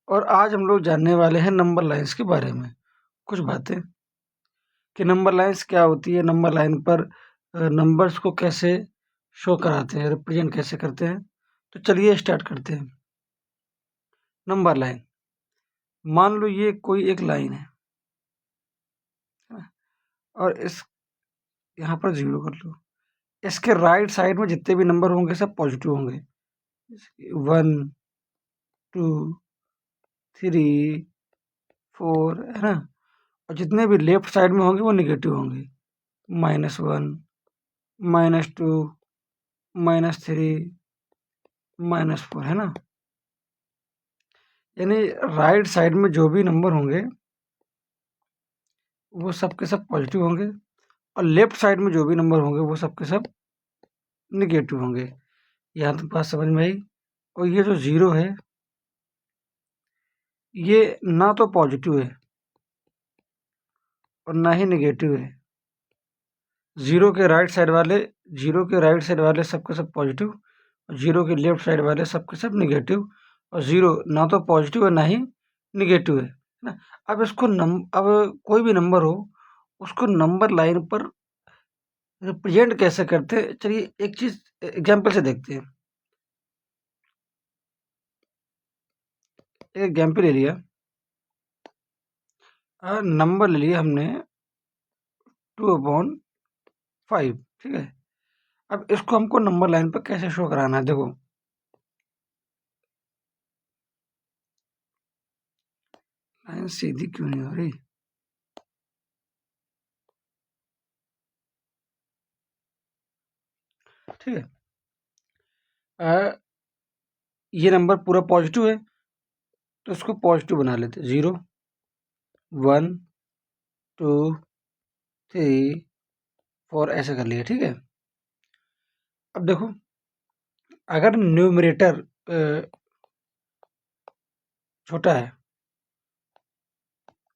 और आज हम लोग जानने वाले हैं नंबर लाइन्स के बारे में कुछ बातें कि नंबर लाइन्स क्या होती है, नंबर लाइन पर नंबर्स को कैसे शो कराते हैं, रिप्रेजेंट कैसे करते हैं। तो चलिए स्टार्ट करते हैं। नंबर लाइन, मान लो ये कोई एक लाइन है ना? और इस यहाँ पर 0 कर लो। इसके राइट साइड में जितने भी नंबर होंगे सब पॉजिटिव होंगे। 1, 2, 3, 4 है ना। और जितने भी लेफ्ट साइड में होंगे वो निगेटिव होंगे। -1, -2, -3, -4 है ना। यानी राइट साइड में जो भी नंबर होंगे वो सब के सब पॉजिटिव होंगे और लेफ्ट साइड में जो भी नंबर होंगे वो सब के सब निगेटिव होंगे। यहाँ तक बात समझ में आई। और ये जो 0 है ये ना तो पॉजिटिव है और ना ही निगेटिव है। 0 के राइट साइड वाले सब के सब पॉजिटिव और 0 के लेफ्ट साइड वाले सब के सब निगेटिव। और 0 ना तो पॉजिटिव है ना ही निगेटिव है ना। अब इसको अब कोई भी नंबर हो उसको नंबर लाइन पर रिप्रेजेंट कैसे करते हैं, चलिए एक चीज एग्जाम्पल से देखते हैं। एक एग्जाम्पल ले लिया, नंबर ले लिया हमने 2/5, ठीक है। अब इसको हमको नंबर लाइन पर कैसे शो कराना है, देखो लाइन सीधी क्यों नहीं हो रही। ठीक है, ये नंबर पूरा पॉजिटिव है तो इसको पॉजिटिव बना लेते। 0, 1, 2, 3, 4 ऐसे कर लिया, ठीक है। अब देखो अगर न्यूमरेटर छोटा है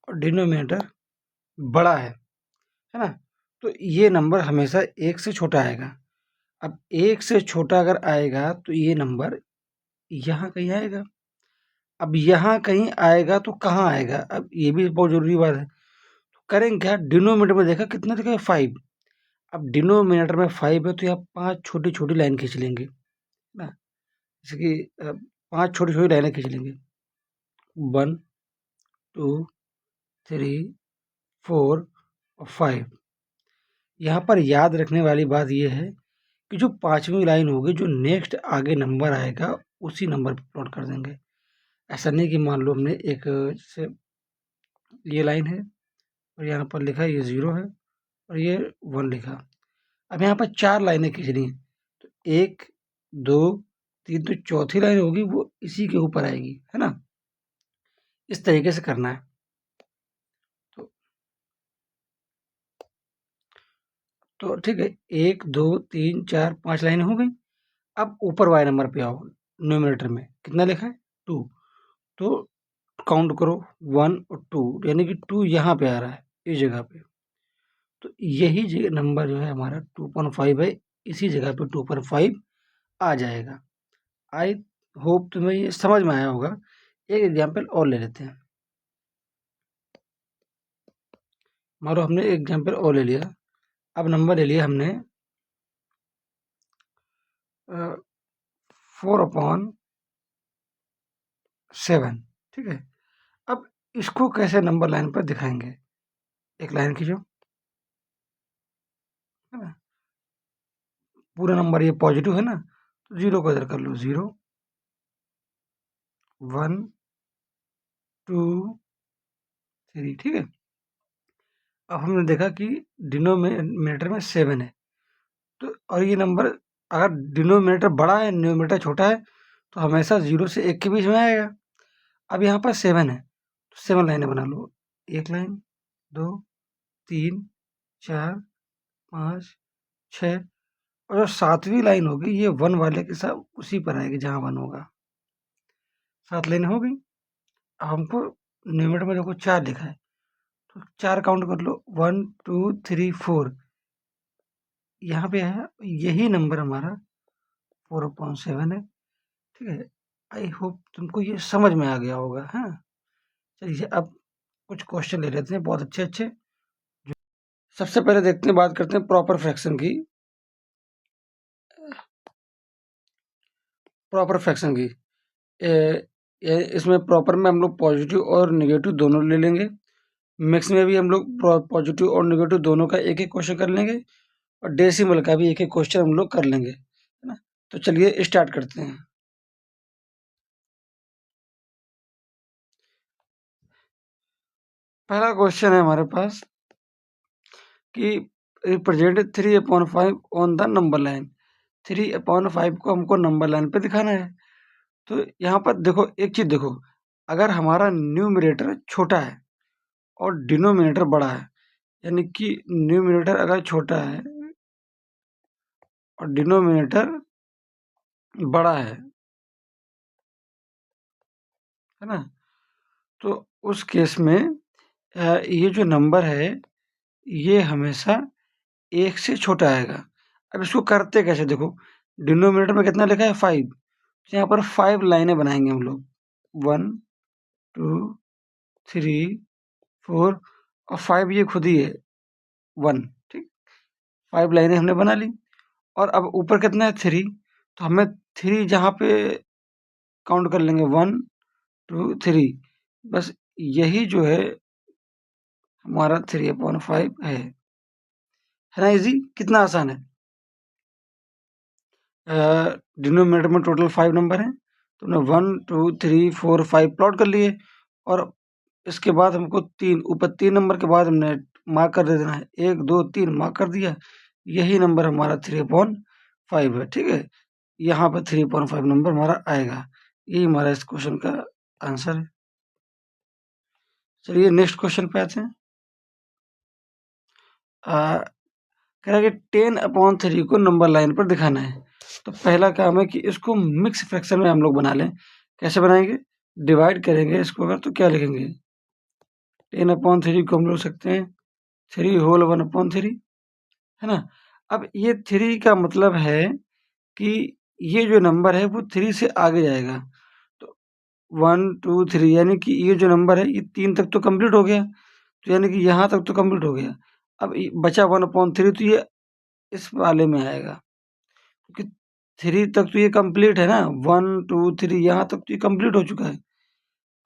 और डिनोमिनेटर बड़ा है ना, तो ये नंबर हमेशा 1 से छोटा आएगा। अब 1 से छोटा अगर आएगा तो ये नंबर यहाँ कहीं आएगा। अब यहाँ कहीं आएगा तो कहाँ आएगा, अब ये भी बहुत जरूरी बात है। तो करेंगे क्या, डिनोमिनेटर में देखा कितना देखा 5। अब डिनोमिनेटर में 5 है तो यहाँ 5 छोटी छोटी लाइन खींच लेंगे ना। जैसे कि 5 छोटी छोटी लाइनें खींच लेंगे। 1, 2, 3, 4 और 5। यहाँ पर याद रखने वाली बात यह है कि जो 5वीं लाइन होगी, जो नेक्स्ट आगे नंबर आएगा उसी नंबर पर प्लॉट कर देंगे। ऐसा नहीं कि मान लो हमने एक जैसे ये लाइन है और यहाँ पर लिखा ये 0 है और ये 1 लिखा। अब यहाँ पर 4 लाइनें खींचनी है तो 1, 2, 3, तो चौथी लाइन होगी वो इसी के ऊपर आएगी, है ना। इस तरीके से करना है। तो ठीक है, 1, 2, 3, 4, 5 लाइनें हो गई। अब ऊपर वाले नंबर पे आओ, न्यूमरेटर में कितना लिखा है 2, तो काउंट करो 1 और 2, यानी कि 2 यहाँ पे आ रहा है इस जगह पे। तो यही नंबर जो है हमारा 2.5 है, इसी जगह पे 2.5 आ जाएगा। आई होप तुम्हें ये समझ में आया होगा। एक एग्जाम्पल और ले लेते हैं। मानो हमने एक एग्जाम्पल और ले लिया। अब नंबर ले लिया हमने 4/7, ठीक है। अब इसको कैसे नंबर लाइन पर दिखाएंगे, एक लाइन खींचो, है ना। पूरा नंबर ये पॉजिटिव है ना, तो 0 को इधर कर लो। 0, 1, 2, 3, ठीक है। अब हमने देखा कि डिनोमिनेटर में 7 है, तो और ये नंबर अगर डिनोमिनेटर बड़ा है न्यूमरेटर छोटा है तो हमेशा 0 से 1 के बीच में आएगा। अब यहाँ पर 7 है तो 7 लाइनें बना लो। 1 लाइन, 2, 3, 4, 5, 6 और जो 7वीं लाइन होगी ये 1 वाले के साथ उसी पर आएगी जहाँ 1 होगा। 7 लाइनें हो गई। अब हमको न्यूमरेटर में देखो 4 लिखा है तो 4 काउंट कर लो। 1, 2, 3, 4 यहाँ पे है। यही नंबर हमारा 4/7 है, ठीक है। आई होप तुमको ये समझ में आ गया होगा। हाँ, चलिए अब कुछ क्वेश्चन ले लेते हैं बहुत अच्छे-अच्छे। सबसे पहले देखते हैं, बात करते हैं प्रॉपर फ्रैक्शन की। प्रॉपर फ्रैक्शन की इसमें प्रॉपर में हम लोग पॉजिटिव और नेगेटिव दोनों ले लेंगे। मिक्स में भी हम लोग पॉजिटिव और नेगेटिव दोनों का एक-एक क्वेश्चन कर लेंगे, और डेसिमल का भी एक-एक क्वेश्चन हम लोग कर लेंगे, है ना? तो चलिए स्टार्ट करते हैं। पहला क्वेश्चन है हमारे पास कि represent 3/5 on the number line. 3/5 को हमको नंबर लाइन पे दिखाना है। तो यहाँ पर देखो, एक चीज़ देखो, अगर हमारा न्यूमरेटर छोटा है और डिनोमिनेटर बड़ा है, यानी कि न्यूमरेटर अगर छोटा है और डिनोमिनेटर बड़ा है ना? तो उस केस में ये जो नंबर है, ये हमेशा 1 से छोटा आएगा। अब इसको करते कैसे देखो, डिनोमिनेटर में कितना लिखा है 5, तो यहाँ पर 5 लाइनें बनाएँगे हम लोग। 1, 2, 3, 4 और 5 ये खुद ही है 1, ठीक? 5 लाइनें हमने बना ली, और अब ऊपर कितना है 3, तो हमें 3 जहाँ पे काउंट कर लेंगे 1, 2, 3, बस यही जो है हमारा 3/5 है ना? ईज़ी, कितना आसान है। डिनोमिनेटर में टोटल 5 नंबर हैं, तो हमने 1, 2, 3, 4, 5 प्लॉट कर लिए, और इसके बाद हमको 3 ऊपर 3 नंबर के बाद हमने मार्क कर देना है। 1, 2, 3 मार्क कर दिया, यही नंबर हमारा 3/5 है, ठीक है? यहाँ पे 3/5 नंबर हमारा आएगा। यही हमारा इस क्वेश्चन का आंसर है। चलिए नेक्स्ट क्वेश्चन पे आते हैं। कह रहा है कि 10/3 को नंबर लाइन पर दिखाना है। तो पहला काम है कि इसको मिक्स फ्रैक्शन में हम लोग बना लें। कैसे बनाएँगे? डिवाइड करेंगे इसको अगर, तो क्या लिखेंगे? 10/3 को हम लोग लिख सकते हैं 3 होल 1/3, है ना? अब ये 3 का मतलब है कि ये जो नंबर है वो 3 से आगे जाएगा। तो 1, 2, 3 यानी कि ये जो नंबर है ये 3 तक तो कंप्लीट हो गया। तो यानी कि यहाँ तक तो कंप्लीट हो गया। अब ये बचा 1/3, तो ये इस वाले में आएगा। क्योंकि 3 तक तो ये कंप्लीट है ना, 1, 2, 3 यहाँ तक तो ये कंप्लीट हो चुका है।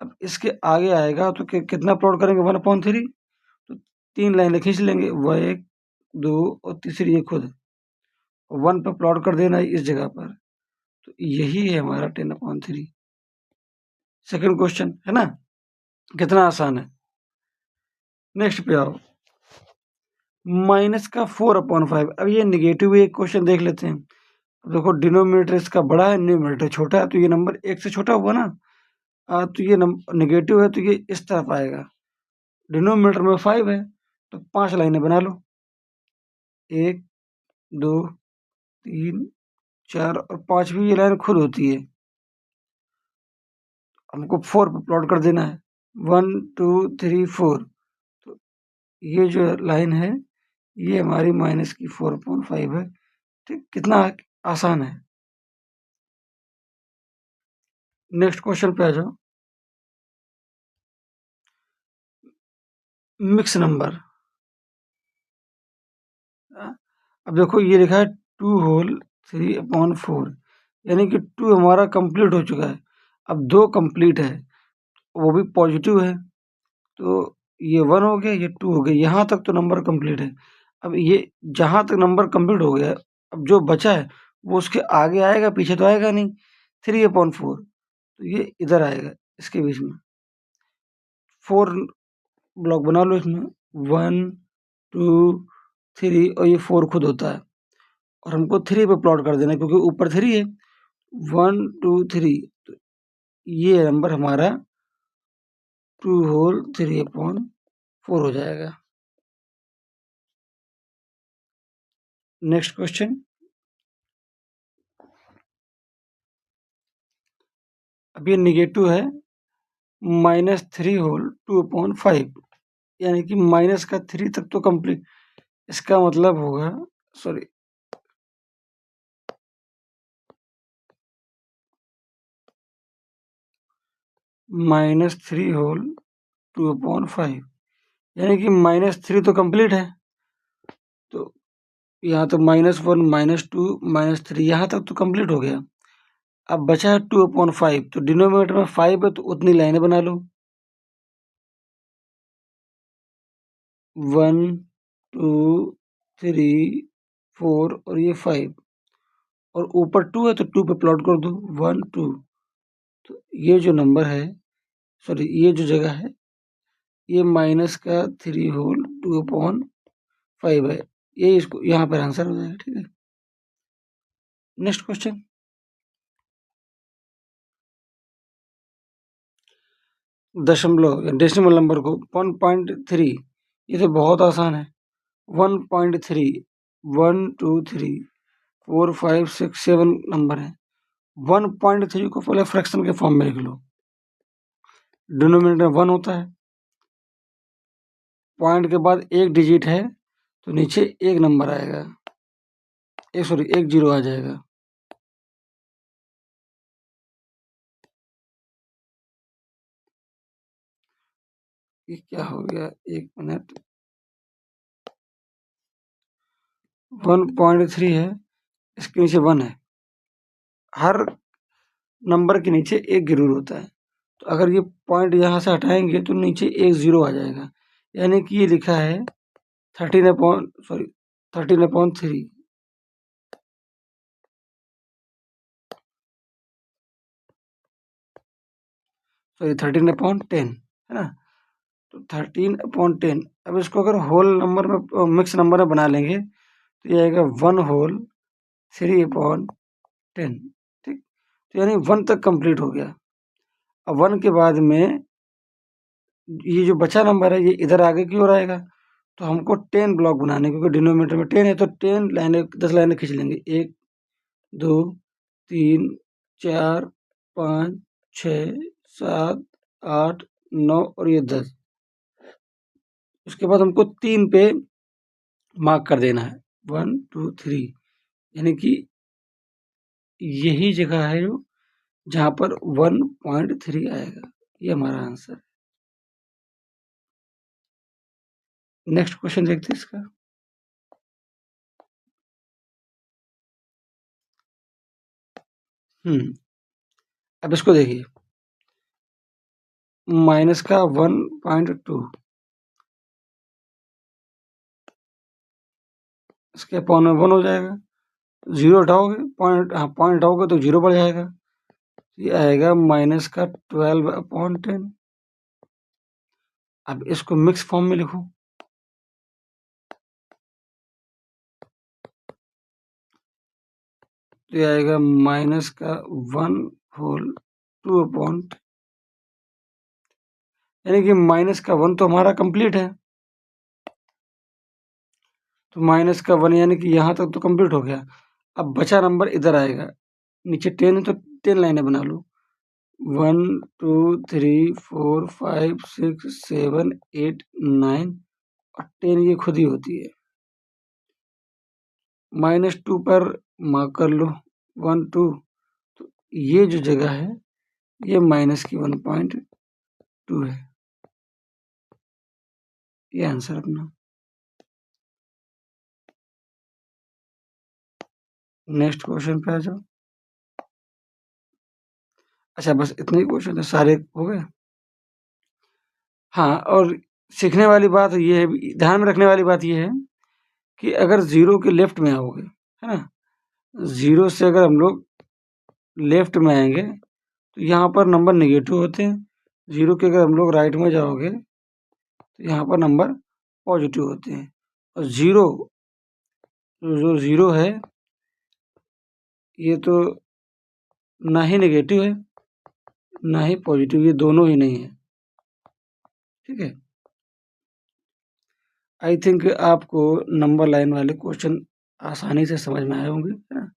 अब इसके आगे आएगा तो कितना प्लॉट करेंगे 1/3, तो 3 लाइनें खींच लेंगे, वह 1, 2 और तीसरी ये खुद। 1 पे प्लॉट कर देना है इस जगह पर। तो यही है हमारा 10/3। सेकंड क्वेश्चन है ना, कितना आसान है। नेक्स्ट पे आओ, माइनस का 4/5। अब ये नेगेटिव एक क्वेश्चन देख लेते हैं। देखो डिनोमिनेटर इसका बड़ा है, न्यूमरेटर छोटा है, तो ये नंबर 1 से छोटा हुआ ना। तो ये नेगेटिव है, तो ये इस तरफ आएगा। डिनोमिनेटर में 5 है, तो 5 लाइनें बना लो। 1, 2, 3, 4 और 5वीं ये लाइन खुद होती है। हमको 4 पे प्लॉट कर देना है। 1, 2, 3, 4। तो ये जो लाइन है, ये हमारी माइनस की 4/5 है। ठीक, कितना आसान है। नेक्स्ट क्वेश्चन पे आ जाओ। Mix number. अब देखो ये लिखा है 2 होल 3/4, यानी कि 2 हमारा कंप्लीट हो चुका है। अब 2 कंप्लीट है, वो भी पॉजिटिव है, तो ये 1 हो गया, ये 2 हो गया, यहाँ तक तो नंबर कंप्लीट है। अब ये जहाँ तक नंबर कंप्लीट हो गया है, अब जो बचा है वो उसके आगे आएगा, पीछे तो आएगा नहीं। 3/4, तो ये इधर आएगा, इसके बीच में। 4 ब्लॉक बना लो इसमें, 1, 2, 3 और ये 4 खुद होता है, और हमको 3 पे प्लॉट कर देना है क्योंकि ऊपर 3 है। 1, 2, 3, तो ये नंबर हमारा 2 होल 3/4 हो जाएगा। Next question. अब ये नेगेटिव है, -3 होल 2/5, यानी कि माइनस का 3 तक तो कंप्लीट। इसका मतलब होगा, सॉरी, -3 होल 2/5, यानी कि -3 तो कंप्लीट है, तो यहाँ तो -1 -2 -3 यहाँ तक तो कंप्लीट हो गया। अब बचा है 2/5, तो डिनोमिनेटर में 5 है तो उतनी लाइनें बना लो, 1 2 3 4 और ये 5, और ऊपर 2 है तो 2 पे प्लॉट कर दो, 1 2। तो ये जो नंबर है, सॉरी ये जो जगह है, ये -3 होल 2/5 है, ये इसको यहाँ पर आंसर हो जाएगा। ठीक है, नेक्स्ट क्वेश्चन। दशमलव या डेसिमल नंबर को 1.3, ये तो बहुत आसान है। 1.3 1 2 3 4 5 6 7 नंबर है। 1.3 को पहले फ्रैक्शन के फॉर्म में लिख लो, डिनोमिनेटर 1 होता है, पॉइंट के बाद एक डिजिट है तो नीचे एक नंबर आएगा, एक जीरो आ जाएगा। ये क्या हो गया, एक मिनट, 1.3 है, इसके नीचे 1 है, हर नंबर के नीचे एक जरूर होता है, तो अगर ये पॉइंट यहाँ से हटाएंगे तो नीचे एक जीरो आ जाएगा, यानी कि ये लिखा है 13/3, सॉरी 13/10 है ना, तो 13/10। अब इसको अगर होल नंबर में मिक्स नंबर में बना लेंगे तो ये आएगा 1 होल 3/10। ठीक, तो यानी 1 तक कंप्लीट हो गया। अब 1 के बाद में ये जो बचा नंबर है ये इधर आगे की ओर आएगा, तो हमको 10 ब्लॉक बनाने, क्योंकि डिनोमिनेटर में 10 है तो 10 लाइनें 10 लाइनें खींच लेंगे, 1 2 3 4 5 6 7 8 9 और ये 10। उसके बाद हमको 3 पे मार्क कर देना है, 1 2 3, यानी कि यही जगह है जो जहाँ पर 1.3 आएगा, ये हमारा आंसर है। नेक्स्ट क्वेश्चन देखते हैं इसका। अब इसको देखिए, माइनस का 1.2, इसके अपॉन में 1 हो जाएगा, जीरो हटाओगे पॉइंट, हाँ पॉइंट हटाओगे तो जीरो बढ़ जाएगा, ये आएगा माइनस का 12/10। अब इसको मिक्स फॉर्म में लिखो, तो ये आएगा माइनस का 1 होल 2/, यानी कि माइनस का 1 तो हमारा कंप्लीट है, तो माइनस का 1 यानी कि यहाँ तक तो कंप्लीट हो गया। अब बचा नंबर इधर आएगा, नीचे 10 है तो 10 लाइनें बना लो, 1 2 3 4 5 6 7 8 9 और 10 ये खुद ही होती है। -2 पर मार्क कर लो, 1 2, तो ये जो जगह है ये माइनस की 1.2 है, ये आंसर अपना। नेक्स्ट क्वेश्चन पे आ जाओ। अच्छा बस इतने ही क्वेश्चन है, सारे हो गए। हाँ, और सीखने वाली बात ये है, ध्यान में रखने वाली बात ये है कि अगर जीरो के लेफ्ट में आओगे, है ना, जीरो से अगर हम लोग लेफ्ट में आएंगे तो यहाँ पर नंबर नेगेटिव होते हैं, जीरो के अगर हम लोग राइट में जाओगे तो यहाँ पर नंबर पॉजिटिव होते हैं, और जीरो जो जीरो है ये तो ना ही नेगेटिव है ना ही पॉजिटिव, ये दोनों ही नहीं है। ठीक है, आई थिंक आपको नंबर लाइन वाले क्वेश्चन आसानी से समझ में आए होंगे, है ना।